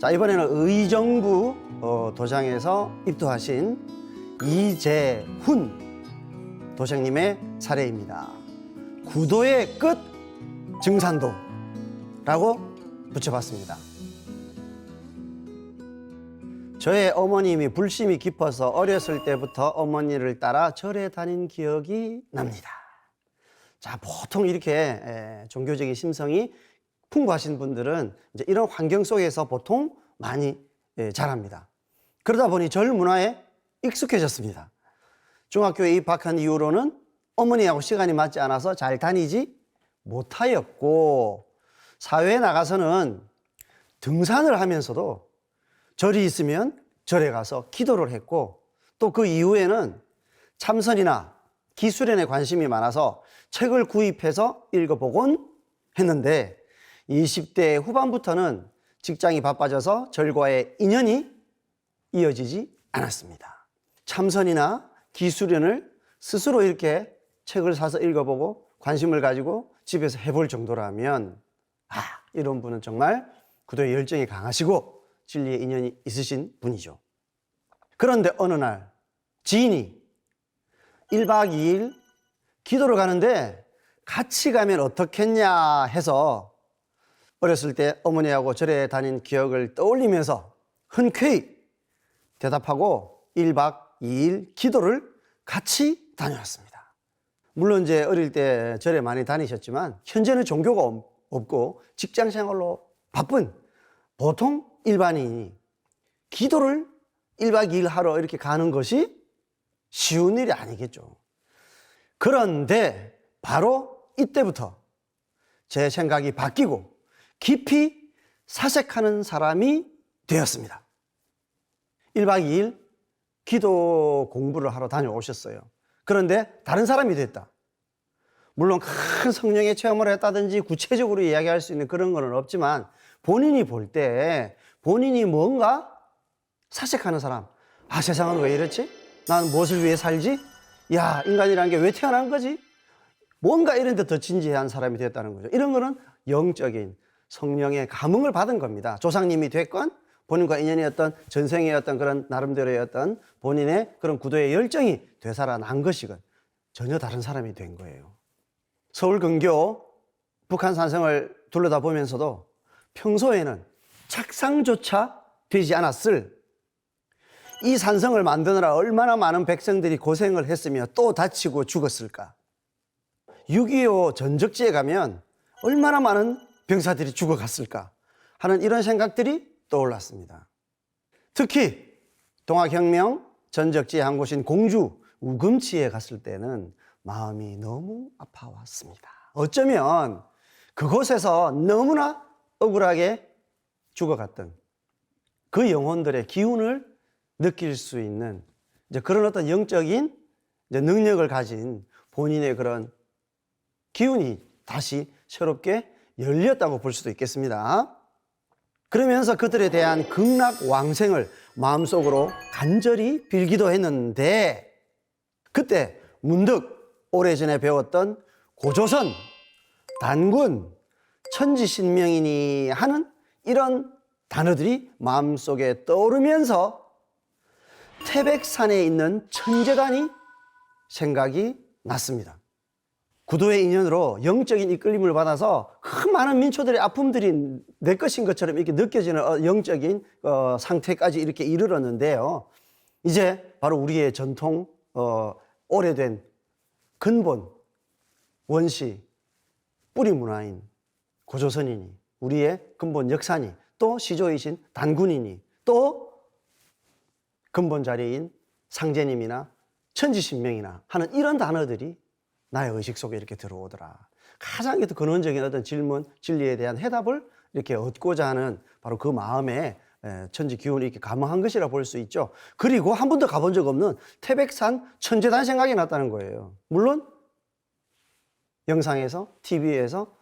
자, 이번에는 의정부 도장에서 입도하신 이재훈 도장님의 사례입니다. 구도의 끝 증산도라고 붙여봤습니다. 저의 어머님이 불심이 깊어서 어렸을 때부터 어머니를 따라 절에 다닌 기억이 납니다. 자, 보통 이렇게 종교적인 심성이 풍부하신 분들은 이제 이런 환경 속에서 보통 많이 자랍니다. 그러다 보니 절 문화에 익숙해졌습니다. 중학교에 입학한 이후로는 어머니하고 시간이 맞지 않아서 잘 다니지 못하였고, 사회에 나가서는 등산을 하면서도 절이 있으면 절에 가서 기도를 했고, 또 그 이후에는 참선이나 기술연에 관심이 많아서 책을 구입해서 읽어보곤 했는데, 20대 후반부터는 직장이 바빠져서 절과의 인연이 이어지지 않았습니다. 참선이나 기술연을 스스로 이렇게 책을 사서 읽어보고 관심을 가지고 집에서 해볼 정도라면, 이런 분은 정말 구도의 열정이 강하시고 진리에 인연이 있으신 분이죠. 그런데 어느 날 지인이 1박 2일 기도를 가는데 같이 가면 어떻겠냐 해서 어렸을 때 어머니하고 절에 다닌 기억을 떠올리면서 흔쾌히 대답하고 1박 2일 기도를 같이 다녀왔습니다. 물론 이제 어릴 때 절에 많이 다니셨지만 현재는 종교가 없고 직장 생활로 바쁜 보통 일반인이 기도를 1박 2일 하러 이렇게 가는 것이 쉬운 일이 아니겠죠. 그런데 바로 이때부터 제 생각이 바뀌고 깊이 사색하는 사람이 되었습니다. 1박 2일 기도 공부를 하러 다녀오셨어요. 그런데 다른 사람이 됐다. 물론 큰 성령의 체험을 했다든지 구체적으로 이야기할 수 있는 그런 건 없지만 본인이 볼 때 본인이 뭔가 사색하는 사람. 세상은 왜 이렇지? 난 무엇을 위해 살지? 인간이라는 게 왜 태어난 거지? 뭔가 이런 데 더 진지한 사람이 됐다는 거죠. 이런 거는 영적인 성령의 감흥을 받은 겁니다. 조상님이 됐건 본인과 인연이 어떤 전생의 어떤 그런 나름대로의 어떤 본인의 그런 구도의 열정이 되살아난 것이건 전혀 다른 사람이 된 거예요. 서울 근교 북한 산성을 둘러다보면서도 평소에는 착상조차 되지 않았을 이 산성을 만드느라 얼마나 많은 백성들이 고생을 했으며 또 다치고 죽었을까. 6.25 전적지에 가면 얼마나 많은 병사들이 죽어갔을까 하는 이런 생각들이 떠올랐습니다. 특히 동학혁명 전적지의 한 곳인 공주 우금치에 갔을 때는 마음이 너무 아파왔습니다. 어쩌면 그곳에서 너무나 억울하게 죽어갔던 그 영혼들의 기운을 느낄 수 있는 이제 그런 어떤 영적인 이제 능력을 가진 본인의 그런 기운이 다시 새롭게 열렸다고 볼 수도 있겠습니다. 그러면서 그들에 대한 극락왕생을 마음속으로 간절히 빌기도 했는데, 그때 문득 오래전에 배웠던 고조선, 단군, 천지신명이니 하는 이런 단어들이 마음속에 떠오르면서 태백산에 있는 천재단이 생각이 났습니다. 구도의 인연으로 영적인 이끌림을 받아서 그 많은 민초들의 아픔들이 내 것인 것처럼 이렇게 느껴지는 영적인 상태까지 이렇게 이르렀는데요. 이제 바로 우리의 전통 오래된 근본 원시 뿌리 문화인 고조선이니 우리의 근본 역사니 또 시조이신 단군이니 또 근본 자리인 상제님이나 천지신명이나 하는 이런 단어들이 나의 의식 속에 이렇게 들어오더라. 가장 근원적인 어떤 질문, 진리에 대한 해답을 이렇게 얻고자 하는 바로 그 마음에 천지 기운이 이렇게 감화한 것이라 볼 수 있죠. 그리고 한 번도 가본 적 없는 태백산 천재단 생각이 났다는 거예요. 물론 영상에서, TV에서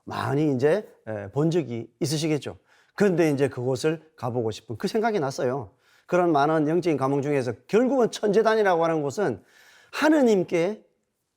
많이 이제 본 적이 있으시겠죠. 그런데 이제 그곳을 가보고 싶은 그 생각이 났어요. 그런 많은 영적인 감흥 중에서 결국은 천재단이라고 하는 곳은 하느님께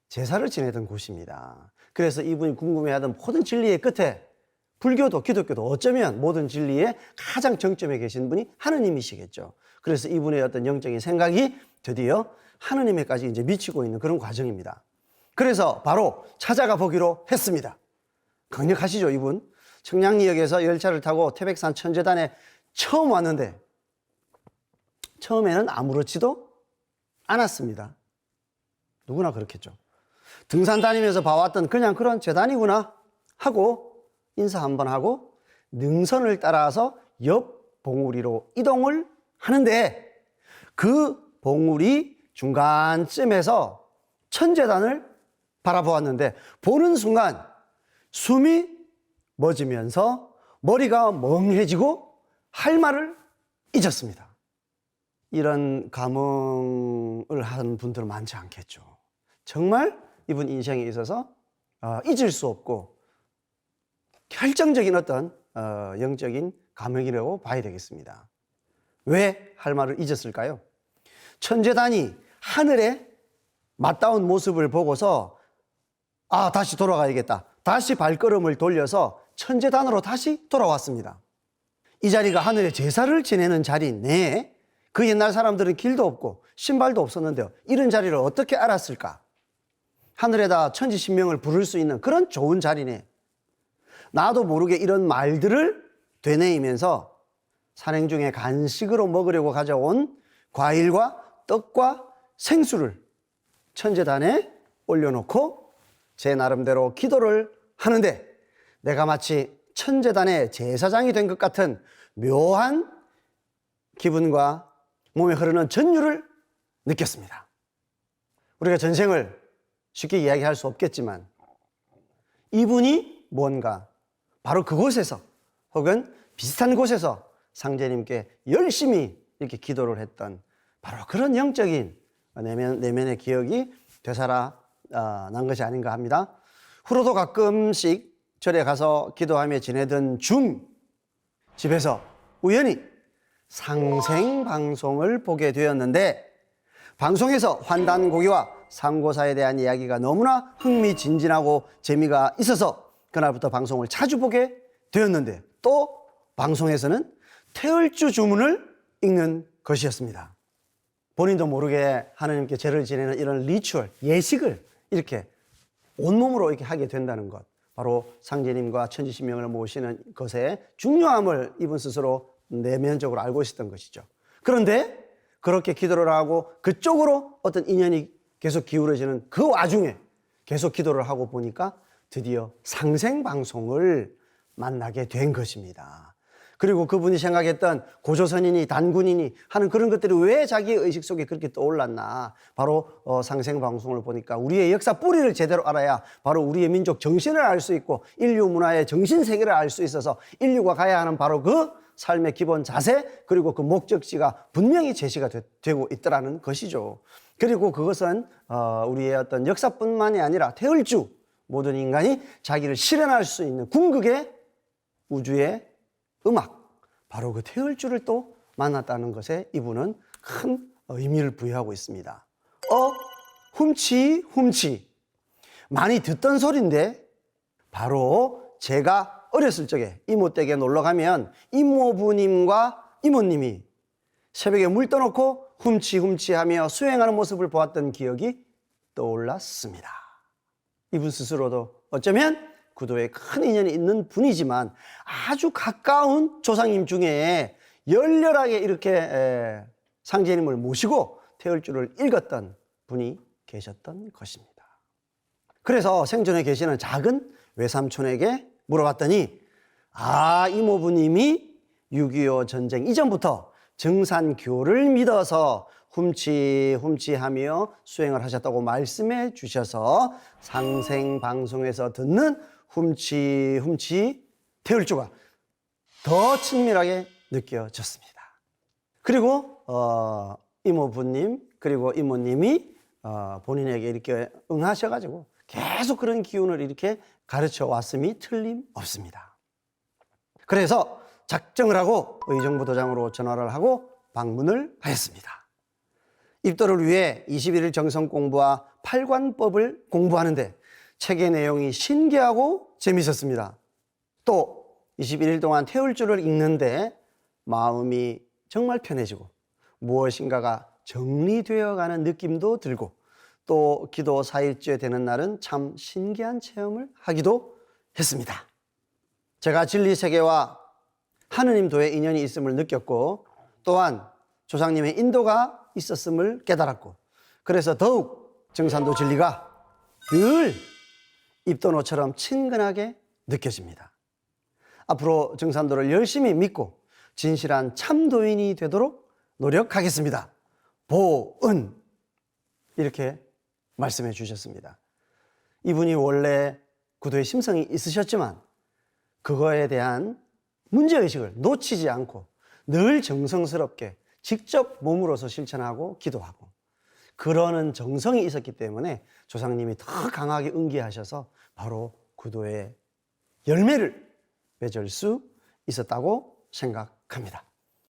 제사를 지내던 곳입니다. 그래서 이분이 궁금해하던 모든 진리의 끝에 불교도 기독교도 어쩌면 모든 진리의 가장 정점에 계신 분이 하느님이시겠죠. 그래서 이분의 어떤 영적인 생각이 드디어 하느님에까지 이제 미치고 있는 그런 과정입니다. 그래서 바로 찾아가 보기로 했습니다. 강력하시죠, 이분? 청량리역에서 열차를 타고 태백산 천재단에 처음 왔는데 처음에는 아무렇지도 않았습니다. 누구나 그렇겠죠. 등산 다니면서 봐왔던 그냥 그런 재단이구나 하고 인사 한번 하고 능선을 따라서 옆 봉우리로 이동을 하는데 그 봉우리 중간쯤에서 천재단을 바라보았는데 보는 순간 숨이 멎으면서 머리가 멍해지고 할 말을 잊었습니다. 이런 감흥을 하는 분들은 많지 않겠죠. 정말 이분 인생에 있어서 잊을 수 없고 결정적인 어떤 영적인 감흥이라고 봐야 되겠습니다. 왜 할 말을 잊었을까요? 천재단이 하늘에 맞닿은 모습을 보고서 다시 돌아가야겠다. 다시 발걸음을 돌려서 천재단으로 다시 돌아왔습니다. 이 자리가 하늘에 제사를 지내는 자리인데 그 옛날 사람들은 길도 없고 신발도 없었는데요. 이런 자리를 어떻게 알았을까? 하늘에다 천지신명을 부를 수 있는 그런 좋은 자리네. 나도 모르게 이런 말들을 되뇌이면서 산행 중에 간식으로 먹으려고 가져온 과일과 떡과 생수를 천재단에 올려놓고 제 나름대로 기도를 하는데 내가 마치 천재단의 제사장이 된 것 같은 묘한 기분과 몸에 흐르는 전율을 느꼈습니다. 우리가 전생을 쉽게 이야기할 수 없겠지만 이분이 뭔가 바로 그곳에서 혹은 비슷한 곳에서 상제님께 열심히 이렇게 기도를 했던 바로 그런 영적인 내면의 기억이 되살아난 것이 아닌가 합니다. 후로도 가끔씩 절에 가서 기도하며 지내던 중 집에서 우연히 상생방송을 보게 되었는데 방송에서 환단고기와 상고사에 대한 이야기가 너무나 흥미진진하고 재미가 있어서 그날부터 방송을 자주 보게 되었는데 또 방송에서는 태을주 주문을 읽는 것이었습니다. 본인도 모르게 하나님께 제를 지내는 이런 리추얼, 예식을 이렇게 온몸으로 이렇게 하게 된다는 것. 바로 상제님과 천지신명을 모시는 것의 중요함을 이분 스스로 내면적으로 알고 있었던 것이죠. 그런데 그렇게 기도를 하고 그쪽으로 어떤 인연이 계속 기울어지는 그 와중에 계속 기도를 하고 보니까 드디어 상생방송을 만나게 된 것입니다. 그리고 그분이 생각했던 고조선이니 단군이니 하는 그런 것들이 왜 자기의 의식 속에 그렇게 떠올랐나. 바로 상생방송을 보니까 우리의 역사 뿌리를 제대로 알아야 바로 우리의 민족 정신을 알 수 있고 인류 문화의 정신세계를 알 수 있어서 인류가 가야 하는 바로 그 삶의 기본 자세 그리고 그 목적지가 분명히 제시가 되고 있더라는 것이죠. 그리고 그것은 우리의 어떤 역사뿐만이 아니라 태을주 모든 인간이 자기를 실현할 수 있는 궁극의 우주의 음악, 바로 그 태을주를 또 만났다는 것에 이분은 큰 의미를 부여하고 있습니다. 훔치 많이 듣던 소리인데 바로 제가 어렸을 적에 이모 댁에 놀러 가면 이모부님과 이모님이 새벽에 물 떠놓고 훔치 하며 수행하는 모습을 보았던 기억이 떠올랐습니다. 이분 스스로도 어쩌면 구도에 큰 인연이 있는 분이지만 아주 가까운 조상님 중에 열렬하게 이렇게 상제님을 모시고 태을주를 읽었던 분이 계셨던 것입니다. 그래서 생존에 계시는 작은 외삼촌에게 물어봤더니 이모부님이 6.25 전쟁 이전부터 증산교를 믿어서 훔치하며 수행을 하셨다고 말씀해 주셔서 상생방송에서 듣는 훔치 태을주가 더 친밀하게 느껴졌습니다. 그리고 이모부님 그리고 이모님이 본인에게 이렇게 응하셔가지고 계속 그런 기운을 이렇게 가르쳐 왔음이 틀림없습니다. 그래서 작정을 하고 의정부도장으로 전화를 하고 방문을 하였습니다. 입도를 위해 21일 정성 공부와 팔관법을 공부하는데 책의 내용이 신기하고 재미있었습니다. 또 21일 동안 태울 줄을 읽는데 마음이 정말 편해지고 무엇인가가 정리되어가는 느낌도 들고 또 기도 4일째 되는 날은 참 신기한 체험을 하기도 했습니다. 제가 진리 세계와 하느님도의 인연이 있음을 느꼈고 또한 조상님의 인도가 있었음을 깨달았고 그래서 더욱 정산도 진리가 늘 입도노처럼 친근하게 느껴집니다. 앞으로 정산도를 열심히 믿고 진실한 참도인이 되도록 노력하겠습니다. 보은 이렇게 말씀해 주셨습니다. 이분이 원래 구도에 심성이 있으셨지만 그거에 대한 문제의식을 놓치지 않고 늘 정성스럽게 직접 몸으로서 실천하고 기도하고 그러는 정성이 있었기 때문에 조상님이 더 강하게 응기하셔서 바로 구도의 열매를 맺을 수 있었다고 생각합니다.